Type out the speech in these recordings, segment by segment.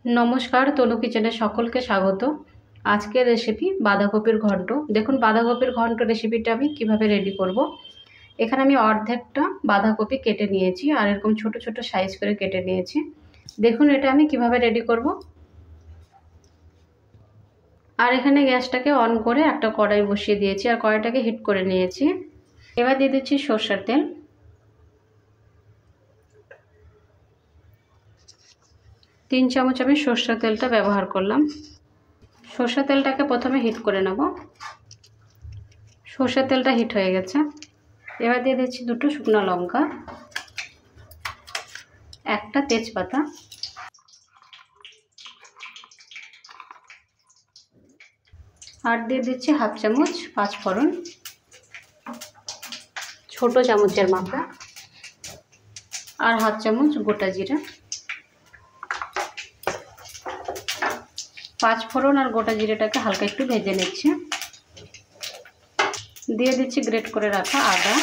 নমস্কার, তনু কিচেনে সকলকে স্বাগত। আজকের রেসিপি বাঁধাকপির ঘন্ট। দেখুন বাঁধাকপির ঘন্ট রেসিপিটা আমি কিভাবে রেডি করব। এখানে আমি অর্ধেকটা বাঁধাকপি কেটে নিয়েছি আর এরকম ছোট ছোট সাইজ করে কেটে নিয়েছি। দেখুন এটা আমি কিভাবে রেডি করব। আর এখানে গ্যাসটাকে অন করে একটা কড়াই বসিয়ে দিয়েছি আর কড়াইটাকে হিট করে নিয়েছি। এবার দিয়ে দিচ্ছি সরষের তেল। 3 চামচ আমি সরষের তেলটা ব্যবহার করলাম। সরষের তেলটাকে প্রথমে হিট করে নেব। সরষের তেলটা হিট হয়ে গেছে। এবার দিয়ে দিচ্ছি দুটো শুকনো লঙ্কা, একটা তেজপাতা, আর দিয়ে দিচ্ছি হাফ চামচ পাঁচফোড়ন, ছোট চামচের মাপা, আর হাফ চামচ গোটা জিরা। পাঁচফোড়ন আর গোটা জিরাটাকে হালকা একটু ভেজে নিচ্ছি। দিয়ে দিচ্ছি গ্রেট করে রাখা আদা।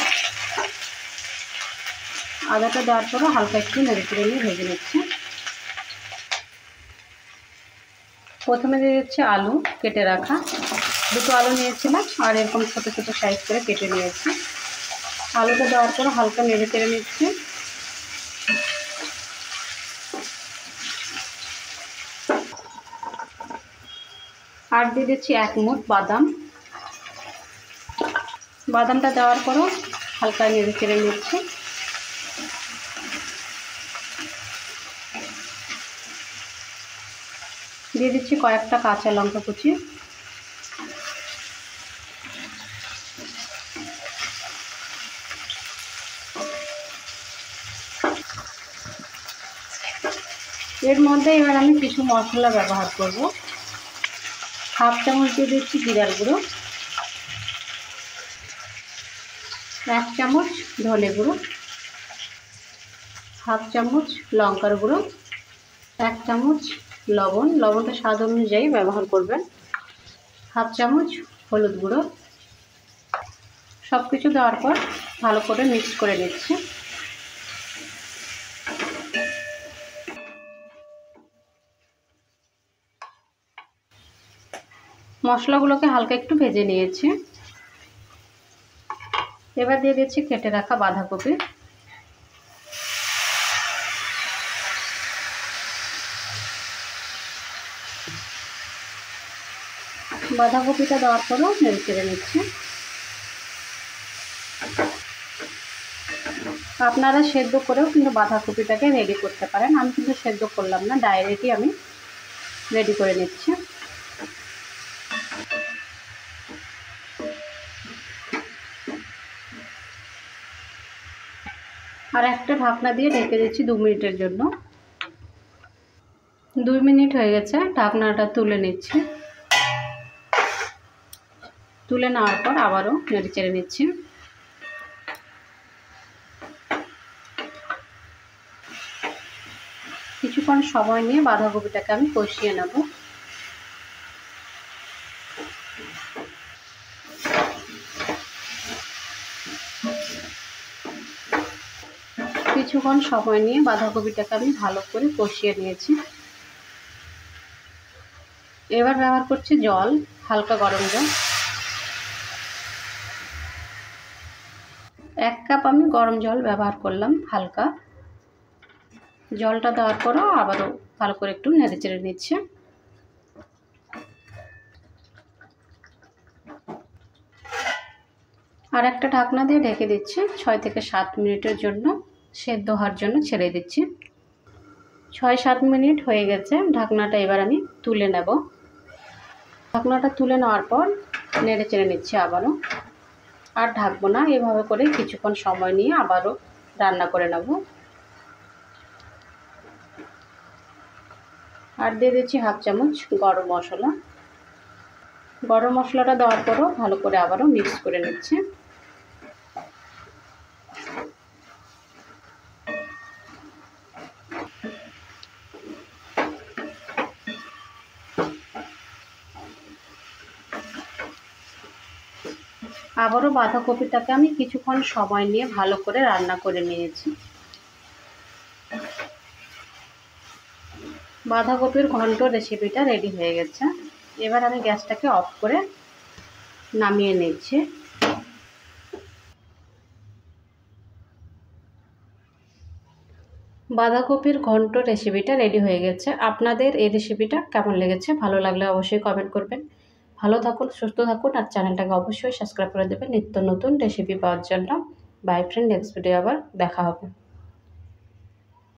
আদাটা দেওয়ার পরে হালকা একটু নেড়ে নিয়ে ভেজে নিচ্ছি। প্রথমে দিয়ে দিচ্ছি আলু কেটে রাখা। দুটো আলু নিয়েছিলাম আর এরকম ছোট ছোট সাইজ করে কেটে নিয়েছি। আলুটা দেওয়ার পরে হালকা নেড়ে নিচ্ছি। আর দিয়ে দিচ্ছি এক মুঠ বাদাম। বাদামটা দেওয়ার পরও হালকা নেড়ে নিচ্ছি। দিয়ে দিচ্ছি কয়েকটা কাঁচা লঙ্কা কুচি। এর মধ্যে এবার আমি কিছু মশলা ব্যবহার করব। হাফ চামচ দিয়ে দিচ্ছি জিরার গুঁড়ো, 1 চামচ ধনে গুঁড়ো, হাফ চামচ লঙ্কার গুঁড়ো, 1 চামচ লবণ, লবণটা স্বাদ অনুযায়ী ব্যবহার করবেন, হাফ চামচ হলুদ গুঁড়ো। সব কিছু দেওয়ার পর ভালো করে মিক্স করে নিচ্ছি। মশলাগুলোকে হালকা একটু ভেজে নিয়েছি। এবার দিয়ে দিচ্ছি কেটে রাখা বাঁধাকপি। বাঁধাকপিটা দেওয়ার পরেও নেড়ে নিচ্ছি। আপনারা সেদ্ধ করেও কিন্তু বাঁধাকপিটাকে রেডি করতে পারেন। আমি কিন্তু সেদ্ধ করলাম না, ডাইরেক্টই আমি রেডি করে নিচ্ছি। আর একটা ঢাকনা দিয়ে ঢেকে দিচ্ছি 2 মিনিটের জন্য। 2 মিনিট হয়ে গেছে, ঢাকনাটা তুলে নিচ্ছি। তুলে নেওয়ার পর আবারও নেড়ে নিচ্ছি। কিছুক্ষণ সময় নিয়ে বাঁধাকপিটাকে আমি কষিয়ে নেব। কিছুক্ষণ সময় নিয়ে বাঁধাকপিটাকে আমি ভালো করে কষিয়ে নিয়েছি। এবার ব্যবহার করছি জল, হালকা গরম জল। 1 কাপ আমি গরম জল ব্যবহার করলাম হালকা। জলটা দেওয়ার পরও আবারও ভালো করে একটু নেড়ে নিচ্ছি। আর একটা ঢাকনা দিয়ে ঢেকে দিচ্ছি। 6 থেকে 7 মিনিটের জন্য সেদ্ধ হওয়ার জন্য ছেড়ে দিচ্ছি। 6-7 মিনিট হয়ে গেছে, ঢাকনাটা এবার আমি তুলে নেব। ঢাকনাটা তুলে নেওয়ার পর নেড়ে নিচ্ছি আবারও। আর ঢাকবো না, এভাবে করে কিছুক্ষণ সময় নিয়ে আবারও রান্না করে নেব। আর দিয়ে দিচ্ছি হাফ চামচ গরম মশলা। গরম মশলাটা দেওয়ার পরও ভালো করে আবারও মিক্স করে নিচ্ছি। আবারও বাঁধাকপিটাকে আমি কিছুক্ষণ সময় নিয়ে ভালো করে রান্না করে নিয়েছি। বাঁধাকপির ঘন্ট রেসিপিটা রেডি হয়ে গেছে। এবার আমি গ্যাসটাকে অফ করে নামিয়ে নিচ্ছি। বাঁধাকপির ঘন্ট রেসিপিটা রেডি হয়ে গেছে। আপনাদের এই রেসিপিটা কেমন লেগেছে? ভালো লাগলে অবশ্যই কমেন্ট করবেন। ভালো থাকুন, সুস্থ থাকুন, আর চ্যানেলটাকে অবশ্যই সাবস্ক্রাইব করে দেবেন নিত্য নতুন রেসিপি পাওয়ার জন্য। বাই ফ্রেন্ড, নেক্সট ভিডিও আবার দেখা হবে।